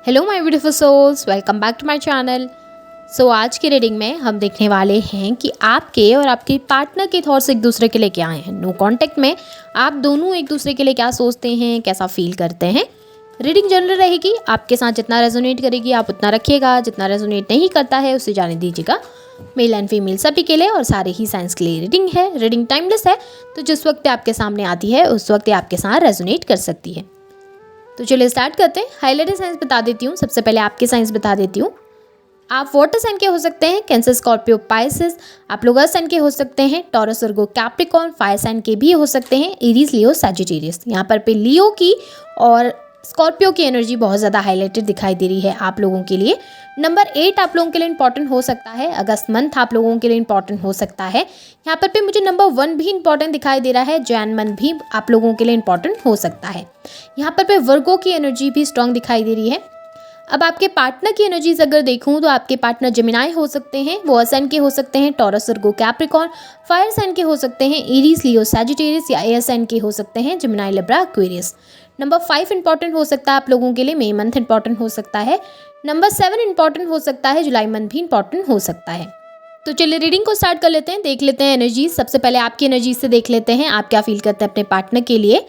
Hello my beautiful souls, welcome back to my channel. So आज की reading में हम देखने वाले हैं कि आपके और आपके पार्टनर के थॉट्स एक दूसरे के लिए क्या हैं। नो कॉन्टेक्ट में आप दोनों एक दूसरे के लिए क्या सोचते हैं, कैसा फील करते हैं। रीडिंग जनरल रहेगी, आपके साथ जितना रेजोनेट करेगी आप उतना रखिएगा, जितना रेजोनेट नहीं करता है उसे जाने दीजिएगा। मेल एंड फीमेल सभी के लिए और सारे ही साइंस के लिए रीडिंग है। रीडिंग टाइमलेस है, तो जिस वक्त आपके सामने आती है उस वक्त आपके साथ रेजोनेट कर सकती है। तो चलिए स्टार्ट करते हैं। हाईलाइटेड साइंस बता देती हूँ। सबसे पहले आपके साइंस बता देती हूँ। आप वाटर साइन के हो सकते हैं, कैंसर, स्कॉर्पियो, पाइसेस। आप लोग अर्थ साइन के हो सकते हैं, टॉरस, वर्गो, कैप्रिकॉर्न। फायर साइन के भी हो सकते हैं, एरीज, लियो, सैजिटेरियस। यहाँ पर पे लियो की और स्कॉर्पियो की एनर्जी बहुत ज़्यादा हाईलाइटेड दिखाई दे रही है आप लोगों के लिए। नंबर 8 आप लोगों के लिए इंपॉर्टेंट हो सकता है। अगस्त मंथ आप लोगों के लिए इंपॉर्टेंट हो सकता है। यहाँ पर पे मुझे नंबर 1 भी इंपॉर्टेंट दिखाई दे रहा है। जैन मंथ भी आप लोगों के लिए इंपॉर्टेंट हो सकता है। यहाँ पर पे वर्गो की एनर्जी भी स्ट्रांग दिखाई दे रही है। अब आपके पार्टनर की एनर्जीज अगर देखूं तो आपके पार्टनर जेमिनाई हो सकते हैं, वो अर्थ साइन के हो सकते हैं, टॉरस, वर्गो, कैप्रिकॉर्न। फायर साइन के हो सकते हैं, एरीज, लियो, सैजिटेरियस। या एयर साइन के हो सकते हैं, Gemini, Libra, Aquarius. Number 5 important हो सकता है आप लोगों के लिए, मई मंथ इंपॉर्टेंट हो सकता है। नंबर 7 इंपॉर्टेंट हो सकता है, जुलाई मंथ भी इंपॉर्टेंट हो सकता है। तो चलिए रीडिंग को स्टार्ट कर लेते हैं, देख लेते हैं एनर्जीज। सबसे पहले आपकी एनर्जीज से देख लेते हैं आप क्या फील करते हैं अपने पार्टनर के लिए।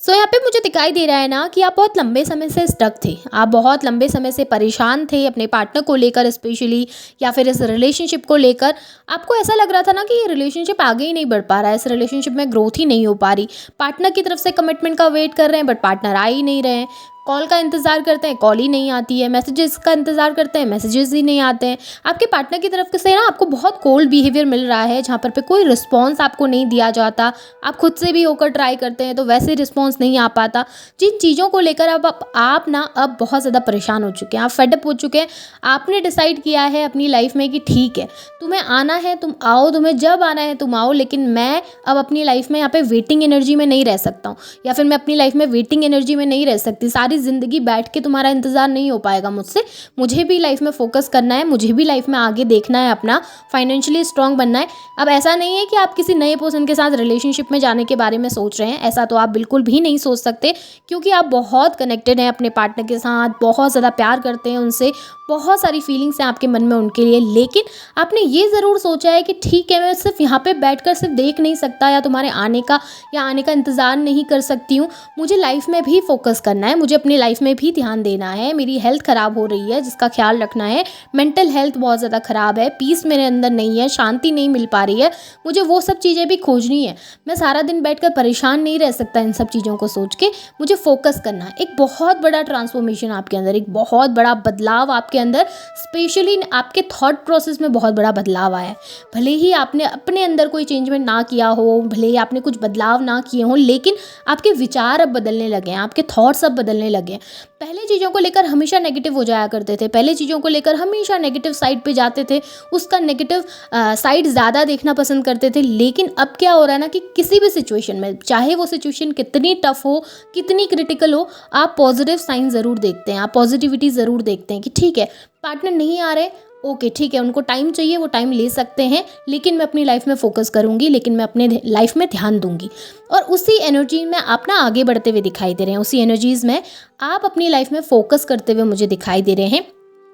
सो यहाँ पे मुझे दिखाई दे रहा है ना कि आप बहुत लंबे समय से स्टक थे, आप बहुत लंबे समय से परेशान थे अपने पार्टनर को लेकर स्पेशली, या फिर इस रिलेशनशिप को लेकर। आपको ऐसा लग रहा था ना कि ये रिलेशनशिप आगे ही नहीं बढ़ पा रहा है, इस रिलेशनशिप में ग्रोथ ही नहीं हो पा रही। पार्टनर की तरफ से कमिटमेंट का वेट कर रहे हैं बट पार्टनर आ ही नहीं रहे हैं। कॉल का इंतज़ार करते हैं, कॉल ही नहीं आती है। मैसेजेस का इंतज़ार करते हैं, मैसेजेस ही नहीं आते हैं। आपके पार्टनर की तरफ से ना आपको बहुत कोल्ड बिहेवियर मिल रहा है, जहाँ पर पे कोई रिस्पॉन्स आपको नहीं दिया जाता। आप खुद से भी होकर ट्राई करते हैं तो वैसे रिस्पॉन्स नहीं आ पाता। जिन चीज़ों को लेकर अब आप ना अब बहुत ज़्यादा परेशान हो चुके हैं, आप फेडअप हो चुके हैं। आपने डिसाइड किया है अपनी लाइफ में कि ठीक है, तुम्हें आना है तुम आओ, तुम्हें जब आना है तुम आओ, लेकिन मैं अब अपनी लाइफ में यहाँ पे वेटिंग एनर्जी में नहीं रह सकता हूँ, या फिर मैं अपनी लाइफ में वेटिंग एनर्जी में नहीं रह सकती। सारी ज़िंदगी बैठ के तुम्हारा इंतज़ार नहीं हो पाएगा मुझसे। मुझे भी लाइफ में फोकस करना है, मुझे भी लाइफ में आगे देखना है, अपना फाइनेंशियली स्ट्रांग बनना है। अब ऐसा नहीं है कि आप किसी नए पर्सन के साथ रिलेशनशिप में जाने के बारे में सोच रहे हैं, ऐसा तो आप बिल्कुल भी नहीं सोच सकते, क्योंकि आप बहुत कनेक्टेड हैं अपने पार्टनर के साथ, बहुत ज़्यादा प्यार करते हैं उनसे, बहुत सारी फीलिंग्स हैं आपके मन में उनके लिए। लेकिन आपने ये ज़रूर सोचा है कि ठीक है, मैं सिर्फ यहाँ पे बैठकर सिर्फ देख नहीं सकता, या तुम्हारे आने का इंतज़ार नहीं कर सकती हूँ। मुझे लाइफ में भी फोकस करना है, मुझे अपनी लाइफ में भी ध्यान देना है। मेरी हेल्थ ख़राब हो रही है जिसका ख्याल रखना है, मेंटल हेल्थ बहुत ज़्यादा ख़राब है, पीस मेरे अंदर नहीं है, शांति नहीं मिल पा रही है, मुझे वो सब चीज़ें भी खोजनी है। मैं सारा दिन बैठकर परेशान नहीं रह सकता इन सब चीज़ों को सोच के, मुझे फोकस करना है। एक बहुत बड़ा ट्रांसफॉर्मेशन आपके अंदर, एक बहुत बड़ा बदलाव आपके अंदर, स्पेशली आपके थॉट प्रोसेस में बहुत बड़ा बदलाव आया है। भले ही आपने अपने अंदर कोई चेंजमेंट ना किया हो, भले ही आपने कुछ बदलाव ना किए हों, लेकिन आपके विचार अब बदलने लगे हैं, आपके थॉट्स अब बदलने लगे हैं। पहले चीज़ों को लेकर हमेशा नेगेटिव हो जाया करते थे, पहले चीज़ों को लेकर हमेशा नेगेटिव साइड पे जाते थे, उसका नेगेटिव साइड ज़्यादा देखना पसंद करते थे। लेकिन अब क्या हो रहा है ना कि किसी भी सिचुएशन में, चाहे वो सिचुएशन कितनी टफ हो, कितनी क्रिटिकल हो, आप पॉजिटिव साइन ज़रूर देखते हैं, आप पॉजिटिविटी ज़रूर देखते हैं कि ठीक है, पार्टनर नहीं आ रहे, ओके ठीक है, उनको टाइम चाहिए, वो टाइम ले सकते हैं, लेकिन मैं अपनी लाइफ में फोकस करूंगी, लेकिन मैं अपने लाइफ में ध्यान दूंगी। और उसी एनर्जी में आप ना आगे बढ़ते हुए दिखाई दे रहे हैं, उसी एनर्जीज में आप अपनी लाइफ में फोकस करते हुए मुझे दिखाई दे रहे हैं।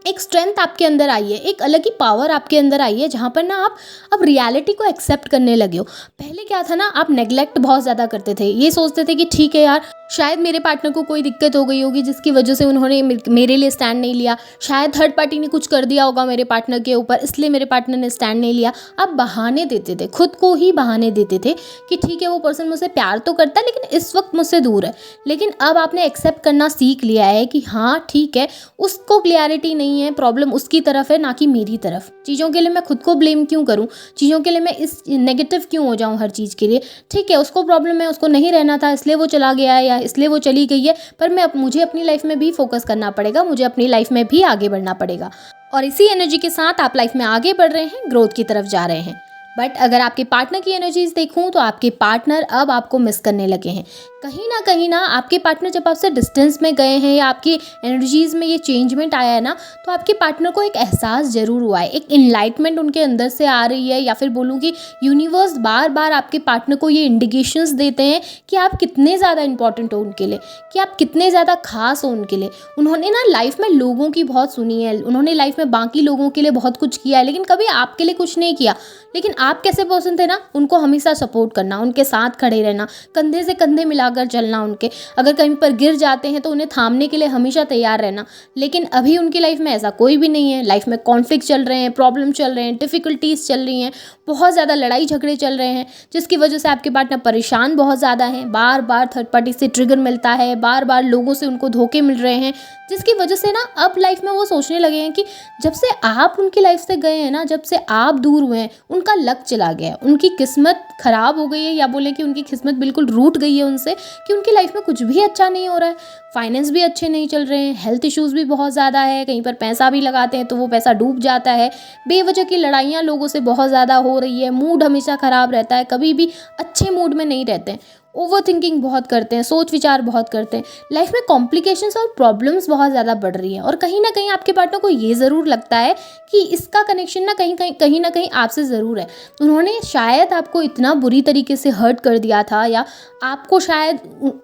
एक स्ट्रेंथ आपके अंदर आई है, एक अलग ही पावर आपके अंदर आई है, जहाँ पर ना आप अब रियलिटी को एक्सेप्ट करने लगे हो। पहले क्या था ना, आप नेग्लेक्ट बहुत ज़्यादा करते थे, ये सोचते थे कि ठीक है यार, शायद मेरे पार्टनर को कोई दिक्कत हो गई होगी जिसकी वजह से उन्होंने मेरे लिए स्टैंड नहीं लिया, शायद थर्ड पार्टी ने कुछ कर दिया होगा मेरे पार्टनर के ऊपर, इसलिए मेरे पार्टनर ने स्टैंड नहीं लिया। आप बहाने देते थे, खुद को ही बहाने देते थे कि ठीक है, वो पर्सन मुझसे प्यार तो करता है लेकिन इस वक्त मुझसे दूर है। लेकिन अब आपने एक्सेप्ट करना सीख लिया है कि हाँ ठीक है, उसको क्लियरिटी नहीं है, प्रॉब्लम उसकी तरफ है ना कि मेरी तरफ। चीज़ों के लिए मैं खुद को ब्लेम क्यों करूँ, चीज़ों के लिए मैं इस नेगेटिव क्यों हो जाऊँ हर चीज़ के लिए। ठीक है, उसको प्रॉब्लम है, उसको नहीं रहना था इसलिए वो चला गया है या इसलिए वो चली गई है, पर मुझे अपनी लाइफ में भी फोकस करना पड़ेगा, मुझे अपनी लाइफ में भी आगे बढ़ना पड़ेगा। और इसी एनर्जी के साथ आप लाइफ में आगे बढ़ रहे हैं, ग्रोथ की तरफ जा रहे हैं। बट अगर आपके पार्टनर की एनर्जीज देखूं तो आपके पार्टनर अब आपको मिस करने लगे हैं। कहीं ना आपके पार्टनर जब आपसे डिस्टेंस में गए हैं या आपकी एनर्जीज़ में ये चेंजमेंट आया है ना, तो आपके पार्टनर को एक एहसास ज़रूर हुआ है, एक इनलाइटमेंट उनके अंदर से आ रही है, या फिर बोलूँ कि यूनिवर्स बार बार आपके पार्टनर को ये इंडिकेशंस देते हैं कि आप कितने ज़्यादा इंपॉर्टेंट हो उनके लिए, कि आप कितने ज़्यादा खास हो उनके लिए। उन्होंने ना लाइफ में लोगों की बहुत सुनी है, उन्होंने लाइफ में बाकी लोगों के लिए बहुत कुछ किया है, लेकिन कभी आपके लिए कुछ नहीं किया। लेकिन आप कैसे पर्सन थे ना, उनको हमेशा सपोर्ट करना, उनके साथ खड़े रहना, कंधे से कंधे मिलाकर चलना उनके, अगर कहीं पर गिर जाते हैं तो उन्हें थामने के लिए हमेशा तैयार रहना। लेकिन अभी उनकी लाइफ में ऐसा कोई भी नहीं है। लाइफ में कॉन्फ्लिक्ट चल रहे हैं, प्रॉब्लम चल रहे हैं, डिफ़िकल्टीज चल रही हैं, बहुत ज़्यादा लड़ाई झगड़े चल रहे हैं, जिसकी वजह से आपके पार्टनर परेशान बहुत ज़्यादा हैं। बार बार थर्ड पार्टी से ट्रिगर मिलता है, बार बार लोगों से उनको धोखे मिल रहे हैं, जिसकी वजह से ना अब लाइफ में वो सोचने लगे हैं कि जब से आप उनकी लाइफ से गए हैं ना, जब से आप दूर हुए हैं, उनका लक चला गया है, उनकी किस्मत ख़राब हो गई है, या बोलें कि उनकी किस्मत बिल्कुल रूठ गई है उनसे, कि उनकी लाइफ में कुछ भी अच्छा नहीं हो रहा है। फाइनेंस भी अच्छे नहीं चल रहे हैं, हेल्थ इश्यूज़ भी बहुत ज़्यादा है, कहीं पर पैसा भी लगाते हैं तो वो पैसा डूब जाता है, बेवजह की लड़ाइयाँ लोगों से बहुत ज़्यादा हो रही है, मूड हमेशा ख़राब रहता है, कभी भी अच्छे मूड में नहीं रहते हैं, ओवर थिंकिंग बहुत करते हैं, सोच विचार बहुत करते हैं, लाइफ में कॉम्प्लिकेशंस और प्रॉब्लम्स बहुत ज़्यादा बढ़ रही हैं। और कहीं ना कहीं आपके पार्टनर को ये ज़रूर लगता है कि इसका कनेक्शन ना कहीं आपसे ज़रूर है। उन्होंने शायद आपको इतना बुरी तरीके से हर्ट कर दिया था, या आपको शायद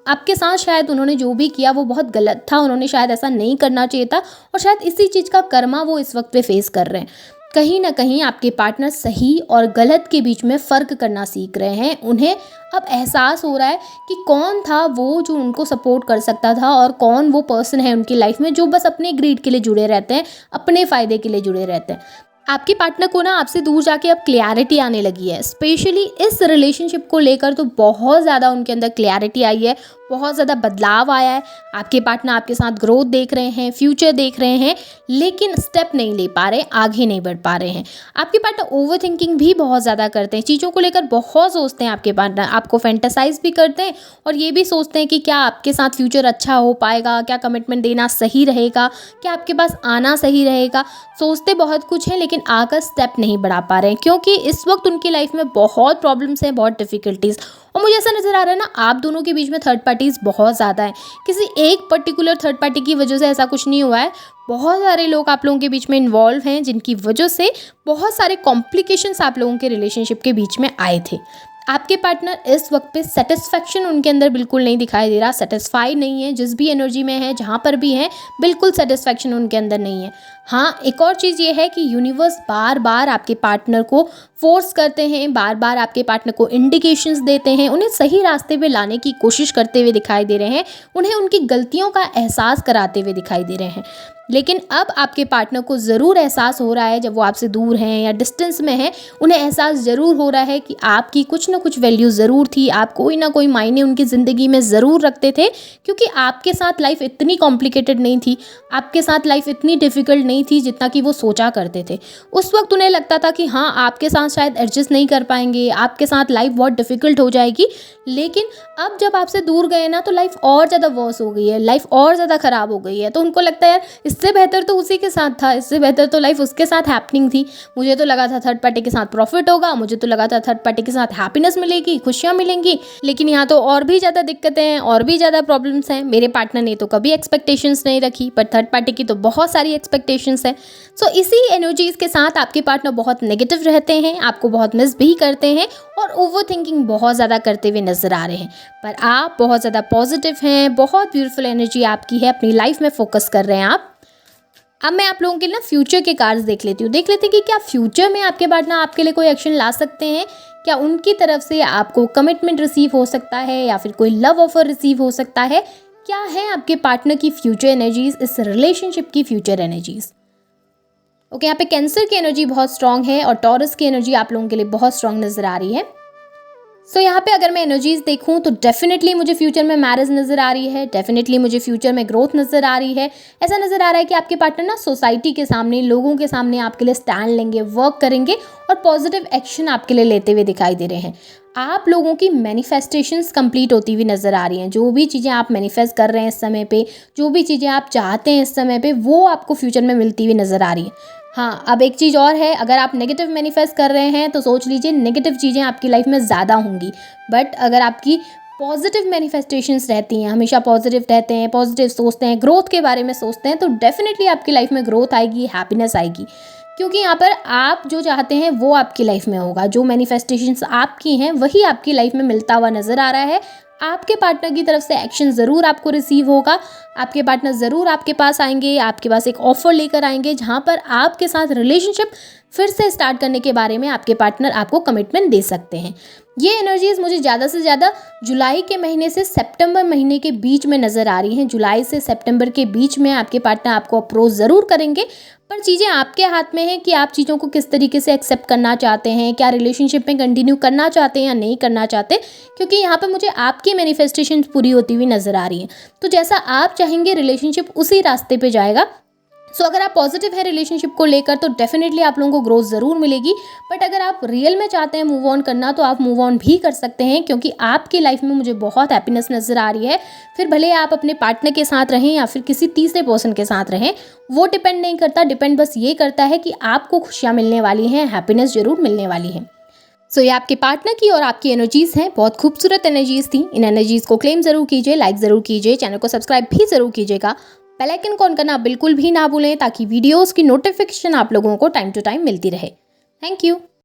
आपके साथ शायद उन्होंने जो भी किया वो बहुत गलत था, उन्होंने शायद ऐसा नहीं करना चाहिए था, और शायद इसी चीज़ का कर्मा वो इस वक्त पे फेस कर रहे हैं। कहीं ना कहीं आपके पार्टनर सही और गलत के बीच में फ़र्क करना सीख रहे हैं। उन्हें अब एहसास हो रहा है कि कौन था वो जो उनको सपोर्ट कर सकता था, और कौन वो पर्सन है उनकी लाइफ में जो बस अपने ग्रीड के लिए जुड़े रहते हैं, अपने फ़ायदे के लिए जुड़े रहते हैं। आपके पार्टनर को ना आपसे दूर जाके अब क्लैरिटी आने लगी है, स्पेशली इस रिलेशनशिप को लेकर तो बहुत ज़्यादा उनके अंदर क्लैरिटी आई है, बहुत ज़्यादा बदलाव आया है। आपके पार्टनर आपके साथ ग्रोथ देख रहे हैं, फ्यूचर देख रहे हैं, लेकिन स्टेप नहीं ले पा रहे, आगे नहीं बढ़ पा रहे हैं। आपके पार्टनर ओवर थिंकिंग भी बहुत ज़्यादा करते हैं, चीज़ों को लेकर बहुत सोचते हैं। आपके पार्टनर आपको फैंटेसाइज भी करते हैं, और ये भी सोचते हैं कि क्या आपके साथ फ्यूचर अच्छा हो पाएगा, क्या कमिटमेंट देना सही रहेगा, क्या आपके पास आना सही रहेगा। सोचते बहुत कुछ है, लेकिन आकर स्टेप नहीं बढ़ा पा रहे हैं, क्योंकि इस वक्त उनकी लाइफ में बहुत प्रॉब्लम्स हैं, बहुत डिफ़िकल्टीज़। और मुझे ऐसा नज़र आ रहा है ना, आप दोनों के बीच में थर्ड पार्टीज़ बहुत ज़्यादा हैं। किसी एक पर्टिकुलर थर्ड पार्टी की वजह से ऐसा कुछ नहीं हुआ है, बहुत सारे लोग आप लोगों के बीच में इन्वॉल्व हैं, जिनकी वजह से बहुत सारे कॉम्प्लिकेशंस आप लोगों के रिलेशनशिप के बीच में आए थे। आपके पार्टनर इस वक्त पे सेटिस्फैक्शन उनके अंदर बिल्कुल नहीं दिखाई दे रहा, सेटिस्फाई नहीं है, जिस भी एनर्जी में है, जहाँ पर भी है, बिल्कुल सेटिस्फैक्शन उनके अंदर नहीं है। हाँ, एक और चीज़ ये है कि यूनिवर्स बार बार आपके पार्टनर को फोर्स करते हैं, बार बार आपके पार्टनर को इंडिकेशंस देते हैं, उन्हें सही रास्ते पे लाने की कोशिश करते हुए दिखाई दे रहे हैं, उन्हें उनकी गलतियों का एहसास कराते हुए दिखाई दे रहे हैं। लेकिन अब आपके पार्टनर को ज़रूर एहसास हो रहा है, जब वो आपसे दूर हैं या डिस्टेंस में हैं, उन्हें एहसास ज़रूर हो रहा है कि आपकी कुछ ना कुछ वैल्यू ज़रूर थी, आप कोई ना कोई मायने उनकी ज़िंदगी में ज़रूर रखते थे, क्योंकि आपके साथ लाइफ इतनी कॉम्प्लिकेटेड नहीं थी, आपके साथ लाइफ इतनी डिफ़िकल्ट नहीं थी जितना कि वो सोचा करते थे। उस वक्त उन्हें लगता था कि हाँ, आपके साथ शायद एडजस्ट नहीं कर पाएंगे, आपके साथ लाइफ बहुत डिफ़िकल्ट हो जाएगी। लेकिन अब जब आपसे दूर गए ना, तो लाइफ और ज़्यादा वर्स हो गई है, लाइफ और ज़्यादा ख़राब हो गई है। तो उनको लगता है यार, इससे बेहतर तो उसी के साथ था, इससे बेहतर तो लाइफ उसके साथ हैपनिंग थी। मुझे तो लगा था थर्ड पार्टी के साथ प्रॉफिट होगा, मुझे तो लगा था थर्ड पार्टी के साथ हैप्पीनेस मिलेगी, खुशियाँ मिलेंगी, लेकिन यहाँ तो और भी ज़्यादा दिक्कतें हैं, और भी ज़्यादा प्रॉब्लम्स हैं। मेरे पार्टनर ने तो कभी एक्सपेक्टेशंस नहीं रखी, पर थर्ड पार्टी की तो बहुत सारी एक्सपेक्टेशंस हैं। सो इसी एनर्जीज़ के साथ आपके पार्टनर बहुत नेगेटिव रहते हैं, आपको बहुत मिस भी करते हैं, और ओवर थिंकिंग बहुत ज़्यादा करते हुए नजर आ रहे हैं। पर आप बहुत ज़्यादा पॉजिटिव हैं, बहुत ब्यूटीफुल एनर्जी आपकी है, अपनी लाइफ में फोकस कर रहे हैं आप। अब मैं आप लोगों के लिए ना फ्यूचर के कार्ड्स देख लेती हूँ, देख लेते हैं कि क्या फ्यूचर में आपके पार्टनर आपके लिए कोई एक्शन ला सकते हैं, क्या उनकी तरफ से आपको कमिटमेंट रिसीव हो सकता है, या फिर कोई लव ऑफर रिसीव हो सकता है। क्या है आपके पार्टनर की फ्यूचर एनर्जीज, इस रिलेशनशिप की फ्यूचर एनर्जीज। ओके, यहाँ पे कैंसर की एनर्जी बहुत स्ट्रांग है, और टॉरस की एनर्जी आप लोगों के लिए बहुत स्ट्रांग नजर आ रही है। सो यहाँ पे अगर मैं एनर्जीज देखूँ तो डेफिनेटली मुझे फ्यूचर में मैरिज नज़र आ रही है, डेफिनेटली मुझे फ्यूचर में ग्रोथ नज़र आ रही है। ऐसा नज़र आ रहा है कि आपके पार्टनर ना सोसाइटी के सामने, लोगों के सामने आपके लिए स्टैंड लेंगे, वर्क करेंगे, और पॉजिटिव एक्शन आपके लिए लेते हुए दिखाई दे रहे हैं। आप लोगों की मैनिफेस्टेशंस कंप्लीट होती हुई नज़र आ रही हैं। जो भी चीज़ें आप मैनिफेस्ट कर रहे हैं इस समय पे, जो भी चीज़ें आप चाहते हैं इस समय पे, वो आपको फ्यूचर में मिलती हुई नज़र आ रही है। हाँ, अब एक चीज़ और है, अगर आप नेगेटिव मैनिफेस्ट कर रहे हैं तो सोच लीजिए नेगेटिव चीज़ें आपकी लाइफ में ज़्यादा होंगी, बट अगर आपकी पॉजिटिव मैनिफेस्टेशंस रहती हैं, हमेशा पॉजिटिव रहते हैं, पॉजिटिव सोचते हैं, ग्रोथ के बारे में सोचते हैं, तो डेफिनेटली आपकी लाइफ में ग्रोथ आएगी, हैप्पीनेस आएगी। क्योंकि यहाँ पर आप जो चाहते हैं वो आपकी लाइफ में होगा, जो मैनिफेस्टेशंस आपकी हैं वही आपकी लाइफ में मिलता हुआ नज़र आ रहा है। आपके पार्टनर की तरफ से एक्शन ज़रूर आपको रिसीव होगा, आपके पार्टनर ज़रूर आपके पास आएंगे, आपके पास एक ऑफ़र लेकर आएंगे जहाँ पर आपके साथ रिलेशनशिप फिर से स्टार्ट करने के बारे में आपके पार्टनर आपको कमिटमेंट दे सकते हैं। ये एनर्जीज़ मुझे ज़्यादा से ज़्यादा जुलाई के महीने से सितंबर महीने के बीच में नज़र आ रही हैं। जुलाई से सितंबर के बीच में आपके पार्टनर आपको अप्रोच ज़रूर करेंगे, पर चीज़ें आपके हाथ में हैं कि आप चीज़ों को किस तरीके से एक्सेप्ट करना चाहते हैं, क्या रिलेशनशिप में कंटिन्यू करना चाहते हैं या नहीं करना चाहते। क्योंकि यहाँ पर मुझे आपकी मैनिफेस्टेशन पूरी होती हुई नज़र आ रही हैं, तो जैसा आप चाहेंगे रिलेशनशिप उसी रास्ते पे जाएगा। सो अगर आप पॉजिटिव है रिलेशनशिप को लेकर तो डेफिनेटली आप लोगों को ग्रोथ ज़रूर मिलेगी। बट अगर आप रियल में चाहते हैं मूव ऑन करना तो आप मूव ऑन भी कर सकते हैं, क्योंकि आपकी लाइफ में मुझे बहुत हैप्पीनेस नज़र आ रही है। फिर भले आप अपने पार्टनर के साथ रहें या फिर किसी तीसरे पर्सन के साथ रहें, वो डिपेंड नहीं करता, डिपेंड बस ये करता है कि आपको खुशियाँ मिलने वाली हैं, हैप्पीनेस ज़रूर मिलने वाली है। सो ये आपके पार्टनर की और आपकी एनर्जीज़ हैं, बहुत खूबसूरत एनर्जीज़ थी। इन एनर्जीज़ को क्लेम ज़रूर कीजिए, लाइक ज़रूर कीजिए, चैनल को सब्सक्राइब भी ज़रूर कीजिएगा, बेल आइकन को ऑन करना बिल्कुल भी ना भूलें ताकि वीडियोस की नोटिफिकेशन आप लोगों को टाइम टू टाइम मिलती रहे। Thank you.